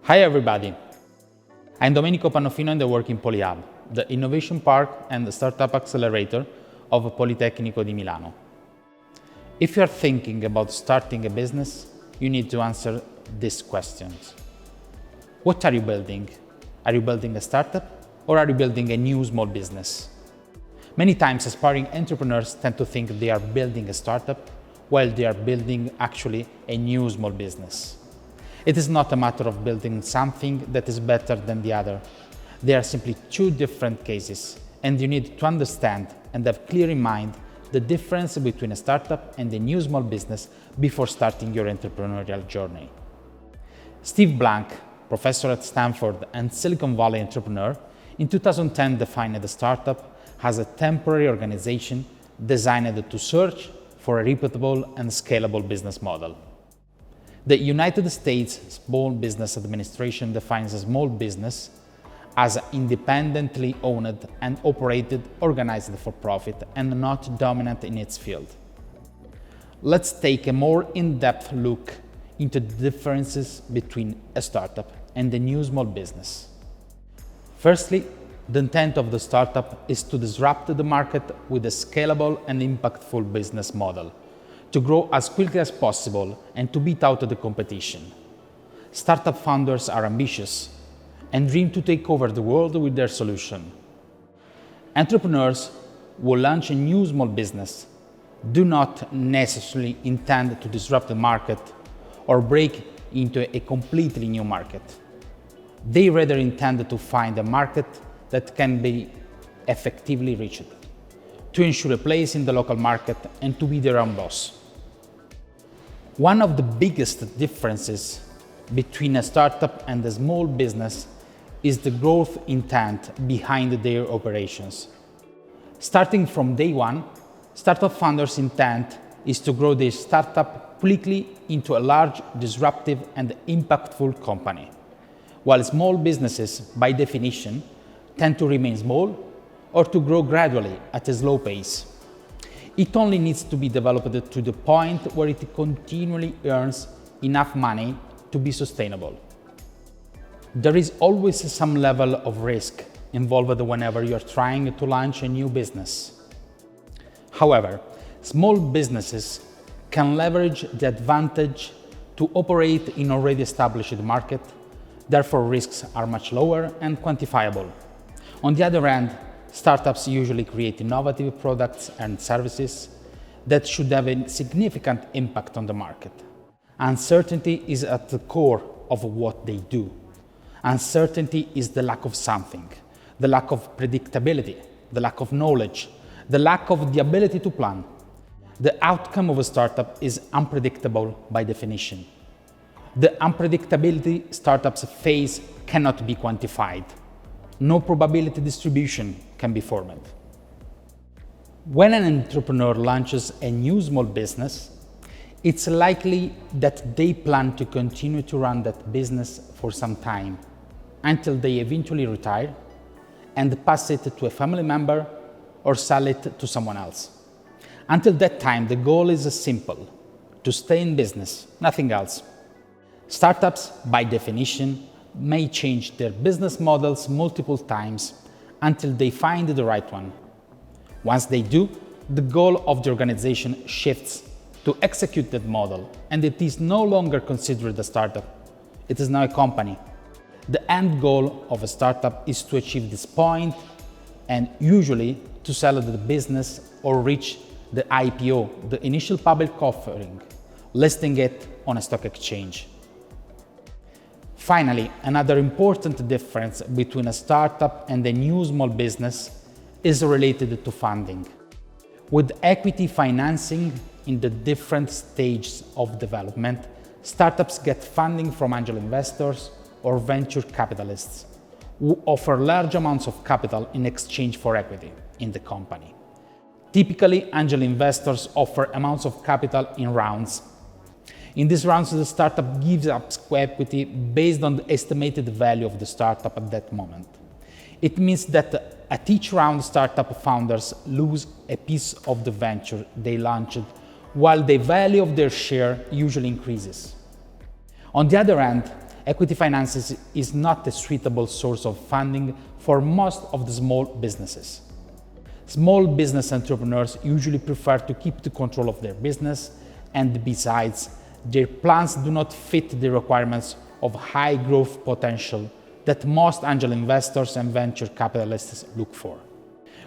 Hi everybody, I'm Domenico Pannofino and I work in PolyHub, the innovation park and the startup accelerator of Politecnico di Milano. If you are thinking about starting a business, you need to answer these questions. What are you building? Are you building a startup or are you building a new small business? Many times aspiring entrepreneurs tend to think they are building a startup while they are building actually a new small business. It is not a matter of building something that is better than the other. They are simply two different cases, and you need to understand and have clear in mind the difference between a startup and a new small business before starting your entrepreneurial journey. Steve Blank, professor at Stanford and Silicon Valley entrepreneur, in 2010 defined a startup as a temporary organization designed to search for a reputable and scalable business model. The United States Small Business Administration defines a small business as independently owned and operated, organized for profit, and not dominant in its field. Let's take a more in-depth look into the differences between a startup and a new small business. Firstly, the intent of the startup is to disrupt the market with a scalable and impactful business model, to grow as quickly as possible and to beat out the competition. Startup founders are ambitious and dream to take over the world with their solution. Entrepreneurs who launch a new small business do not necessarily intend to disrupt the market or break into a completely new market. They rather intend to find a market that can be effectively reached, to ensure a place in the local market and to be their own boss. One of the biggest differences between a startup and a small business is the growth intent behind their operations. Starting from day one, startup founders' intent is to grow their startup quickly into a large, disruptive, and impactful company, while small businesses, by definition, tend to remain small or to grow gradually at a slow pace. It only needs to be developed to the point where it continually earns enough money to be sustainable. There is always some level of risk involved whenever you are trying to launch a new business. However, small businesses can leverage the advantage to operate in already established market, therefore risks are much lower and quantifiable. On the other hand, startups usually create innovative products and services that should have a significant impact on the market. Uncertainty is at the core of what they do. Uncertainty is the lack of something, the lack of predictability, the lack of knowledge, the lack of the ability to plan. The outcome of a startup is unpredictable by definition. The unpredictability startups face cannot be quantified. No probability distribution can be formed. When an entrepreneur launches a new small business, it's likely that they plan to continue to run that business for some time, until they eventually retire and pass it to a family member or sell it to someone else. Until that time, the goal is simple: to stay in business, nothing else. Startups, by definition, may change their business models multiple times until they find the right one. Once they do, the goal of the organization shifts to execute that model, and it is no longer considered a startup. It is now a company. The end goal of a startup is to achieve this point and usually to sell the business or reach the IPO, the initial public offering, listing it on a stock exchange. Finally, another important difference between a startup and a new small business is related to funding. With equity financing in the different stages of development, startups get funding from angel investors or venture capitalists who offer large amounts of capital in exchange for equity in the company. Typically, angel investors offer amounts of capital in rounds. In these rounds, the startup gives up equity based on the estimated value of the startup at that moment. It means that at each round, startup founders lose a piece of the venture they launched, while the value of their share usually increases. On the other hand, equity finance is not a suitable source of funding for most of the small businesses. Small business entrepreneurs usually prefer to keep the control of their business, and besides, their plans do not fit the requirements of high growth potential that most angel investors and venture capitalists look for.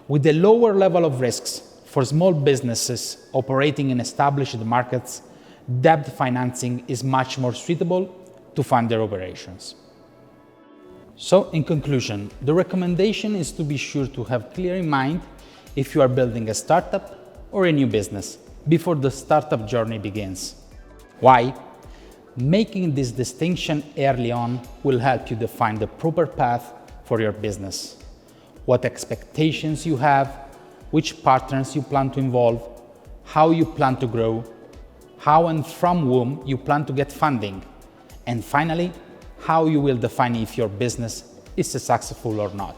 With a lower level of risks for small businesses operating in established markets, debt financing is much more suitable to fund their operations. So, in conclusion, the recommendation is to be sure to have clear in mind if you are building a startup or a new business before the startup journey begins. Why? Making this distinction early on will help you define the proper path for your business, what expectations you have, which partners you plan to involve, how you plan to grow, how and from whom you plan to get funding, and finally, how you will define if your business is successful or not.